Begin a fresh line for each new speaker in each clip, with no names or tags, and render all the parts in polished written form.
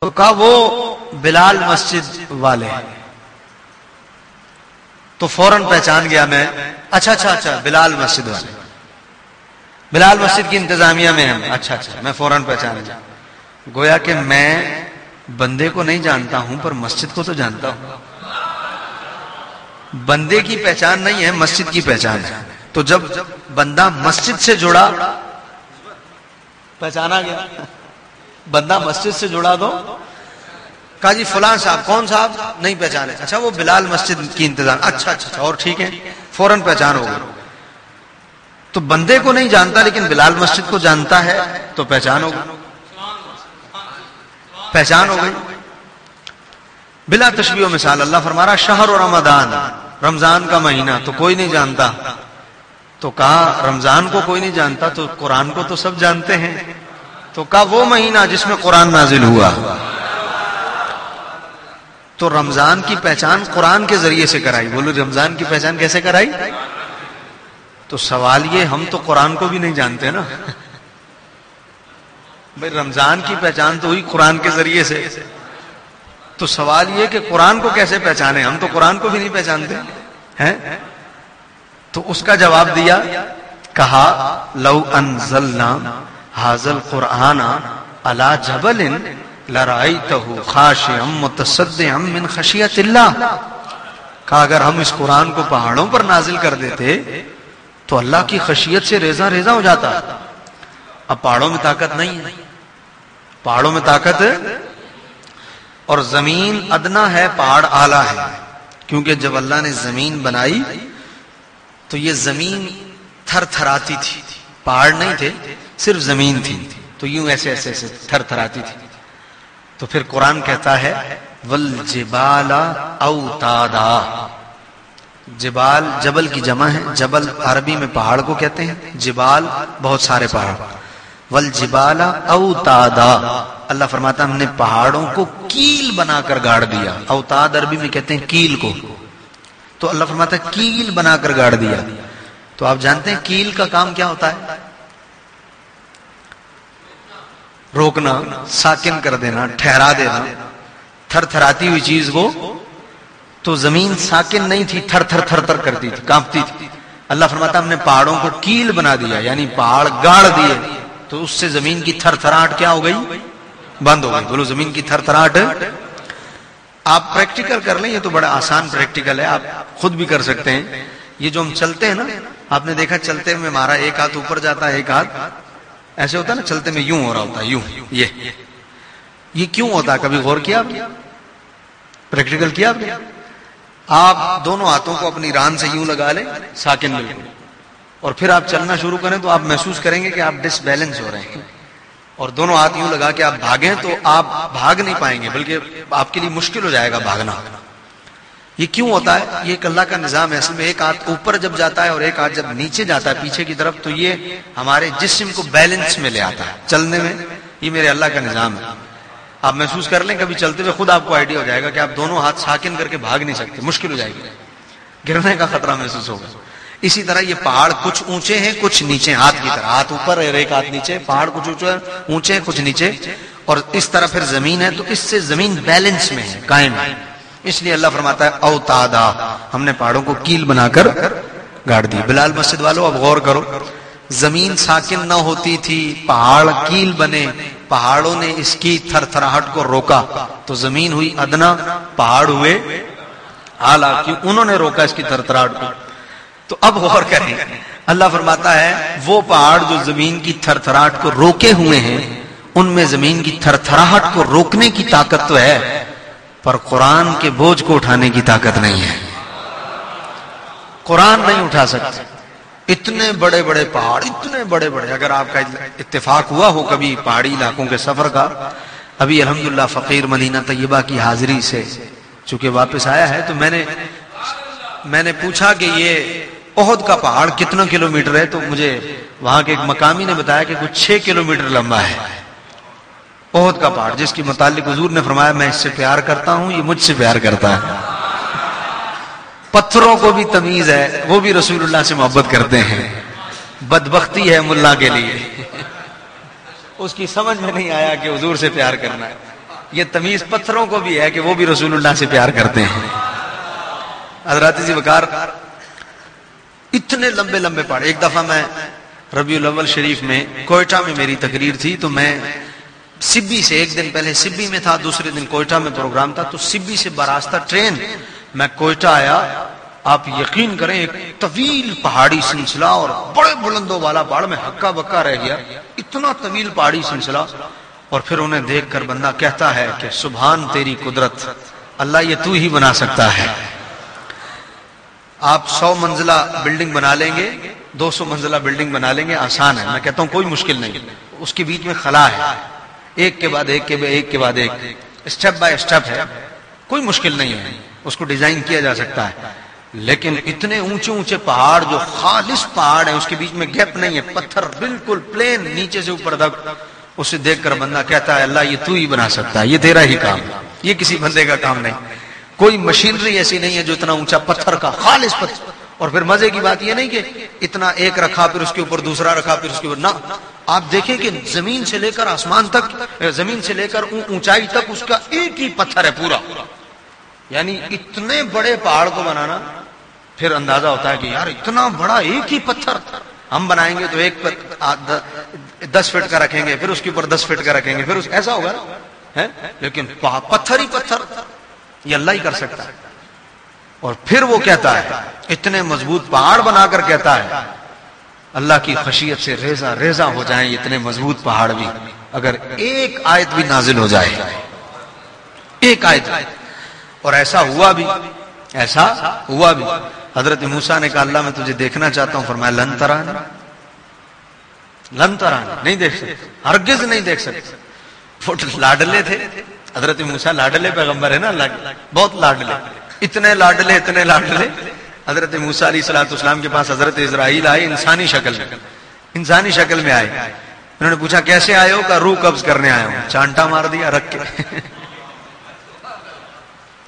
تو کہا وہ بلال مسجد والے. تو فوراً پہچان گیا میں, اچھا بلال مسجد والے, بلال مسجد کی انتظامیہ میں ہیں. اچھا میں فوراً پہچان گیا. گویا کہ میں بندے کو نہیں جانتا ہوں پر مسجد کو تو جانتا ہوں. بندے کی پہچان نہیں ہے, مسجد کی پہچان ہے. تو جب بندہ مسجد سے جڑا, پہچانا گیا. بندہ مسجد سے جڑا تو کہا جی فلاں صاحب. کون صاحب؟ نہیں پہچانے. اچھا وہ بلال مسجد کی انتظام. اچھا اور ٹھیک ہے, فوراً پہچان ہو گئی. تو بندے کو نہیں جانتا لیکن بلال مسجد کو جانتا ہے تو پہچان ہو گئی. پہچان ہو گئی بلا تشبیہ و مثال. اللہ فرما رہا شہر و رمضان, رمضان کا مہینہ تو کوئی نہیں جانتا. تو کہا رمضان کو کوئی نہیں جانتا تو قرآن کو تو سب جانتے ہیں. تو کہا وہ مہینہ جس میں قرآن نازل ہوا. تو رمضان کی پہچان قرآن کے ذریعے سے کرائی. بولو رمضان کی پہچان کیسے کرائی؟ تو سوال یہ, ہم تو قرآن کو بھی نہیں جانتے نا بھائی. رمضان کی پہچان تو ہوئی قرآن کے ذریعے سے. تو سوال یہ کہ قرآن کو کیسے پہچانے؟ ہم تو قرآن کو بھی نہیں پہچانتے ہیں. تو اس کا جواب دیا, کہا لو انزلنا ھذا القرآن علی جبل لرأیتہ خاشعا متصدعا من خشیۃ اللہ. کہا اگر ہم اس قرآن کو پہاڑوں پر نازل کر دیتے تو اللہ کی خشیت سے ریزہ ریزہ ہو جاتا. اب پہاڑوں میں طاقت نہیں ہے, پہاڑوں میں طاقت, اور زمین ادنا ہے پہاڑ اعلیٰ ہے. کیونکہ جب اللہ نے زمین بنائی تو یہ زمین تھر تھراتی تھی, پہاڑ نہیں تھے, صرف زمین تھی. تو یوں ایسے ایسے ایسے تھر تھراتی تھی. تو پھر قرآن کہتا ہے والجبال اوتادا. جبال جبل کی جمع ہے, جبل عربی میں پہاڑ کو کہتے ہیں, جبال بہت سارے پہاڑ. والجبال اوتادا, اللہ فرماتا ہم نے پہاڑوں کو کیل بنا کر گاڑ دیا. اوتاد عربی میں کہتے ہیں کیل کو. تو اللہ فرماتا ہے کیل بنا کر گاڑ دیا. تو آپ جانتے ہیں کیل کا کام کیا ہوتا ہے؟ روکنا, ساکن کر دینا, ٹھہرا دینا. تھر تھراتی ہوئی چیز کو, تو زمین ساکن نہیں تھی, تھر تھر تھر تھر کرتی تھی, کانپتی تھی. اللہ فرماتا ہم نے پہاڑوں کو کیل بنا دیا, یعنی پہاڑ گاڑ دیے. تو اس سے زمین کی تھر تھراہٹ کیا ہو گئی؟ بند ہو گئی. بولو زمین کی تھر تھراہٹ. آپ پریکٹیکل کر لیں, یہ تو بڑا آسان پریکٹیکل ہے, آپ خود بھی کر سکتے ہیں. یہ جو ہم چلتے ہیں نا, آپ نے دیکھا چلتے میں ہمارا ایک ہاتھ اوپر جاتا ہے, ایک ہاتھ ایسے ہوتا ہے نا, چلتے میں یوں ہو رہا ہوتا ہے, یوں. یہ کیوں ہوتا ہے؟ کبھی غور کیا آپ نے؟ پریکٹیکل کیا آپ نے؟ آپ دونوں ہاتھوں کو اپنی ران سے یوں لگا لیں, ساکن بالکل, اور پھر آپ چلنا شروع کریں تو آپ محسوس کریں گے کہ آپ ڈس بیلنس ہو رہے ہیں. اور دونوں ہاتھ یوں لگا کے آپ بھاگیں تو آپ بھاگ نہیں پائیں گے, بلکہ آپ کے لیے مشکل ہو جائے گا بھاگنا. یہ کیوں ہوتا ہے؟ یہ ایک اللہ کا نظام ہے. اصل میں ایک ہاتھ اوپر جب جاتا ہے اور ایک ہاتھ جب نیچے جاتا ہے پیچھے کی طرف, تو یہ ہمارے جسم کو بیلنس میں لے آتا ہے چلنے میں. یہ میرے اللہ کا نظام ہے. آپ محسوس کر لیں کبھی چلتے ہوئے, خود آپ کو آئیڈیا ہو جائے گا کہ آپ دونوں ہاتھ ساکن کر کے بھاگ نہیں سکتے, مشکل ہو جائے گی, گرنے کا خطرہ محسوس ہوگا. اسی طرح یہ پہاڑ کچھ اونچے ہیں کچھ نیچے, ہاتھ کی طرح, ہاتھ اوپر اور ایک ہاتھ نیچے. پہاڑ کچھ اونچے ہیں کچھ نیچے, اور اس طرح پھر زمین ہے, تو اس سے زمین بیلنس میں ہے, قائم ہے. اس لیے اللہ فرماتا ہے اوتادا, ہم نے پہاڑوں کو کیل بنا کر گاڑ دی. بلال مسجد والوں اب غور کرو, زمین ساکن نہ ہوتی تھی, پہاڑ کیل بنے, پہاڑوں نے اس کی تھر تھراہٹ کو روکا, تو زمین ہوئی ادنا, پہاڑ ہوئے اعلیٰ. کیوں؟ انہوں نے روکا اس کی تھر تھراہٹ کو. تو اب غور کریں, اللہ فرماتا ہے وہ پہاڑ جو زمین کی تھر تھراہٹ کو روکے ہوئے ہیں, ان میں زمین کی تھر تھراہٹ کو روکنے کی طاقت تو ہے, پر قرآن کے بوجھ کو اٹھانے کی طاقت نہیں ہے. قرآن نہیں اٹھا سکتے. اتنے بڑے بڑے پہاڑ, اتنے بڑے بڑے, اگر آپ کا اتفاق ہوا ہو کبھی پہاڑی علاقوں کے سفر کا. ابھی الحمدللہ فقیر مدینہ طیبہ کی حاضری سے چونکہ واپس آیا ہے, تو میں نے پوچھا کہ یہ احد کا پہاڑ کتنا کلومیٹر ہے, تو مجھے وہاں کے ایک مقامی نے بتایا کہ کچھ 6 کلومیٹر لمبا ہے احد کا پہاڑ, جس کی متعلق حضور نے فرمایا میں اس سے پیار کرتا ہوں, یہ مجھ سے پیار کرتا ہے. پتھروں کو بھی تمیز ہے, وہ بھی رسول اللہ سے محبت کرتے ہیں. بدبختی ہے ملا کے لیے, اس کی سمجھ میں نہیں آیا کہ حضور سے پیار کرنا ہے. یہ تمیز پتھروں کو بھی ہے کہ وہ بھی رسول اللہ سے پیار کرتے ہیں. حضرات ذی وقار اتنے لمبے لمبے پہاڑ. ایک دفعہ میں ربیع الاول شریف میں کوئٹہ میں میری تقریر تھی, تو میں سبی سے ایک دن پہلے سبی میں تھا, دوسرے دن کوئٹہ میں پروگرام تھا, تو سبی سے براستہ ٹرین میں کوئٹہ آیا. آپ یقین کریں ایک طویل پہاڑی سلسلہ اور بڑے بلندوں والا پہاڑ میں ہکا بکا رہ گیا, اتنا طویل پہاڑی سلسلہ. اور پھر انہیں دیکھ کر بندہ کہتا ہے کہ سبحان تیری قدرت, اللہ یہ تو ہی بنا سکتا ہے. آپ 100 منزلہ بلڈنگ بنا لیں گے, 200 منزلہ بلڈنگ بنا لیں گے, آسان ہے. میں کہتا ہوں کوئی مشکل نہیں, اس کے بیچ میں خلا ہے, ایک کے بعد ایک کے بعد ایک اسٹیپ بائی اسٹیپ ہے, کوئی مشکل نہیں ہے, اس کو ڈیزائن کیا جا سکتا ہے. لیکن اتنے اونچے اونچے پہاڑ جو خالص پہاڑ ہیں, اس کے بیچ میں گیپ نہیں ہے, پتھر بالکل پلین نیچے سے اوپر تک, اسے دیکھ کر بندہ کہتا ہے اللہ یہ تو ہی بنا سکتا ہے, یہ تیرا ہی کام, یہ کسی بندے کا کام نہیں. کوئی مشینری ایسی نہیں ہے جو اتنا اونچا پتھر کا خالص پتھر. اور پھر مزے کی بات یہ نہیں کہ اتنا ایک رکھا پھر اس کے اوپر دوسرا رکھا پھر اس کے اوپر, نہ, آپ دیکھیں کہ زمین سے لے کر آسمان تک, زمین سے لے کر اونچائی تک اس کا ایک ہی پتھر ہے پورا. یعنی اتنے بڑے پہاڑ کو بنانا, پھر اندازہ ہوتا ہے کہ یار اتنا بڑا ایک ہی پتھر ہم بنائیں گے تو ایک 10 فٹ کا رکھیں گے, پھر اس کے اوپر 10 فٹ کا رکھیں گے, پھر ایسا ہوگا نا. لیکن پتھر ہی پتھر یہ اللہ ہی کر سکتا ہے. اور پھر وہ کہتا ہے, اتنے مضبوط پہاڑ بنا کر کہتا ہے اللہ کی خشیت سے ریزہ ریزہ ہو جائیں اتنے مضبوط پہاڑ بھی, اگر ایک آیت بھی نازل ہو جائے, ایک آیت. اور ایسا ہوا بھی, ایسا ہوا بھی. حضرت موسیٰ نے کہا اللہ میں تجھے دیکھنا چاہتا ہوں, فرمایا لن ترانی, لن ترانی, نہیں دیکھ سکتے, ہرگز نہیں دیکھ سکتے. وہ لاڈلے تھے حضرت موسیٰ, لاڈلے پیغمبر ہے نا اللہ کے, بہت لاڈلے, اتنے لاڈلے اتنے لاڈلے. حضرت موسیٰ علیہ السلام کے پاس حضرت اسرائیل آئے انسانی شکل میں, انسانی شکل میں آئے. انہوں نے پوچھا کیسے آئے ہو, کہا روح قبض کرنے آئے ہوں. چانٹا مار دیا رکھ کے,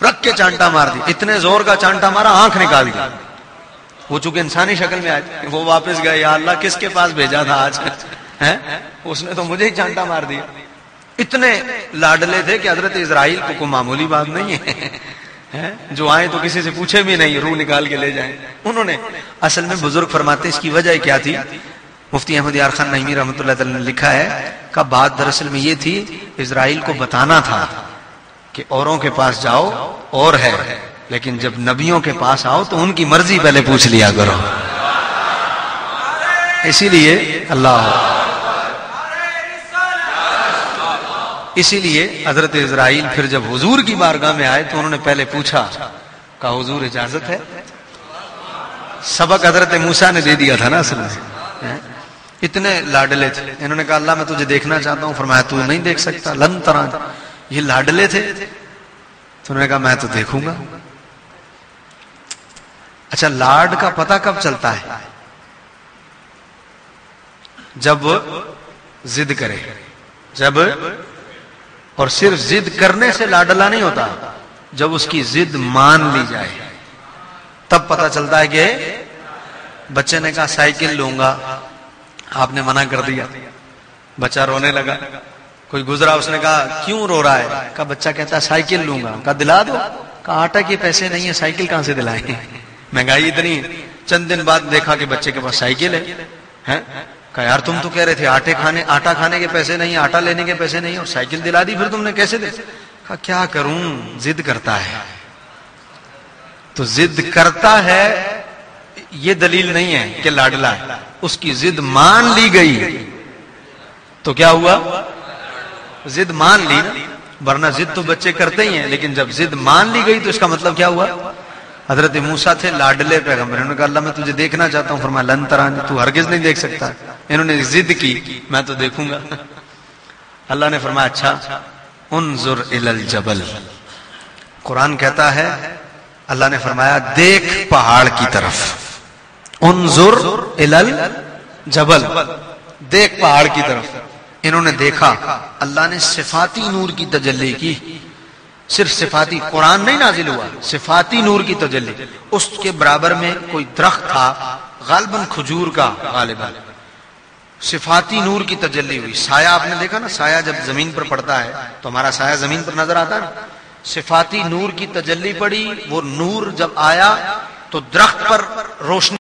رکھ کے چانٹا مار دی, اتنے زور کا چانٹا مارا آنکھ نکال دی. وہ چونکہ انسانی شکل میں آئے تھے, وہ واپس گئے, یا اللہ کس کے پاس بھیجا تھا آج, اس نے تو مجھے ہی چانٹا مار دیا. اتنے لاڈلے تھے کہ حضرت اسرائیل کو کوئی معمولی بات نہیں ہے, جو آئے تو کسی سے پوچھے بھی نہیں, روح نکال کے لے جائیں. انہوں نے اصل میں بزرگ فرماتے اس کی وجہ کیا تھی, مفتی احمد یار خان نعیمی رحمۃ اللہ تعالی نے لکھا ہے کہ بات دراصل میں یہ تھی, اسرائیل کو بتانا تھا کہ اوروں کے پاس جاؤ اور ہے, لیکن جب نبیوں کے پاس آؤ تو ان کی مرضی پہلے پوچھ لیا کرو. اسی لیے اسی لیے حضرت اسرائیل پھر جب حضور کی بارگاہ میں آئے تو انہوں نے پہلے پوچھا, کہا حضور اجازت ہے. سبق حضرت موسیٰ نے دے دیا تھا نا اصل میں, اتنے لاڈلے تھے. انہوں نے کہا اللہ میں تجھے دیکھنا چاہتا ہوں, فرمایا تو نہیں دیکھ سکتا, لن ترانی. یہ لاڈلے تھے, تو انہوں نے کہا میں تو دیکھوں گا. اچھا لاڈ کا پتہ کب چلتا ہے, جب ضد کرے, جب, اور صرف ضد کرنے سے لاڈلا نہیں ہوتا, جب اس کی ضد مان لی جائے تب پتہ چلتا ہے کہ بچے نے کہا سائیکل لوں گا, آپ نے منع کر دیا, بچہ رونے لگا. کوئی گزرا, اس نے کہا کیوں رو رہا ہے, کہا بچہ کہتا ہے سائیکل لوں گا, کہا دلا دو, کہا آٹا کے پیسے نہیں ہیں, سائیکل کہاں سے دلائیں, مہنگائی اتنی. چند دن بعد دیکھا کہ بچے کے پاس سائیکل ہے, کہا یار تم تو کہہ رہے تھے آٹا کھانے کے پیسے نہیں, آٹا لینے کے پیسے نہیں, اور سائیکل دلا دی, پھر تم نے کیسے دے. کہا کیا کروں, ضد کرتا ہے. تو ضد کرتا ہے یہ دلیل نہیں ہے کہ لاڈلا ہے, اس کی ضد مان لی گئی تو کیا ہوا, ضد مان لی نا, ورنہ ضد تو بچے کرتے ہی ہیں, لیکن جب ضد مان لی گئی تو اس کا مطلب کیا ہوا. حضرت موسیٰ تھے لاڈلے پیغمبر, انہوں نے کہا اللہ میں تجھے دیکھنا چاہتا ہوں, فرمایا لن ترانی, تو ہرگز نہیں دیکھ سکتا. انہوں نے ضد کی, میں تو دیکھوں گا. اللہ نے فرمایا اچھا انظر الی الجبل, قرآن کہتا ہے اللہ نے فرمایا دیکھ پہاڑ کی طرف, انظر الی الجبل, دیکھ پہاڑ کی طرف. انہوں نے دیکھا, اللہ نے صفاتی نور کی تجلی کی, صرف صفاتی, قرآن نہیں نازل ہوا, صفاتی نور کی تجلی. اس کے برابر میں کوئی درخت تھا, غالباً کھجور کا, غالباً صفاتی نور کی تجلی ہوئی. سایہ آپ نے دیکھا نا, سایہ جب زمین پر پڑتا ہے تو ہمارا سایہ زمین پر نظر آتا ہے نا. صفاتی نور کی تجلی پڑی, وہ نور جب آیا تو درخت پر روشنی